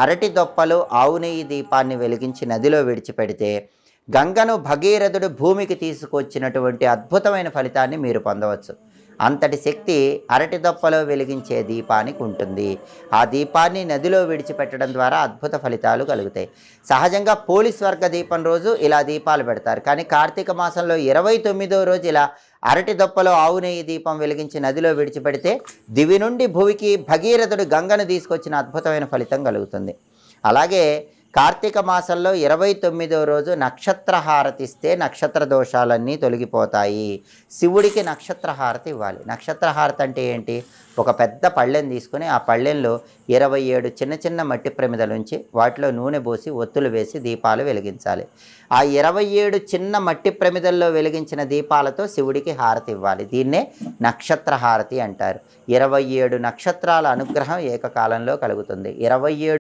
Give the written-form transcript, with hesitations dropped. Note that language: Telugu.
అరటి దొప్పలు ఆవు నెయ్యి దీపాన్ని వెలిగించి నదిలో విడిచిపెడితే గంగను భగీరథుడు భూమికి తీసుకొచ్చినటువంటి అద్భుతమైన ఫలితాన్ని మీరు పొందవచ్చు. అంతటి శక్తి అరటి దొప్పలో వెలిగించే దీపానికి ఉంటుంది. ఆ దీపాన్ని నదిలో విడిచిపెట్టడం ద్వారా అద్భుత ఫలితాలు కలుగుతాయి. సహజంగా పోలీస్ వర్గ దీపం రోజు ఇలా దీపాలు పెడతారు. కానీ కార్తీక మాసంలో 29వ రోజు ఇలా అరటి దొప్పలో ఆవు నెయ్యి దీపం వెలిగించి నదిలో విడిచిపెడితే దివి నుండి భూమికి భగీరథుడు గంగను తీసుకొచ్చిన అద్భుతమైన ఫలితం కలుగుతుంది. అలాగే కార్తీక మాసంలో 29వ రోజు నక్షత్ర హారతి ఇస్తే నక్షత్ర దోషాలన్నీ తొలగిపోతాయి. శివుడికి నక్షత్ర హారతి ఇవ్వాలి. నక్షత్ర హారతి అంటే ఏంటి? ఒక పెద్ద పళ్ళెం తీసుకుని ఆ పళ్ళెంలో 27 చిన్న చిన్న మట్టి ప్రమిదలు ఉంచి వాటిలో నూనె పోసి ఒత్తులు వేసి దీపాలు వెలిగించాలి. ఆ 27 చిన్న మట్టి ప్రమిదల్లో వెలిగించిన దీపాలతో శివుడికి హారతి ఇవ్వాలి. దీన్నే నక్షత్ర హారతి అంటారు. 27 నక్షత్రాల అనుగ్రహం ఏకకాలంలో కలుగుతుంది. 27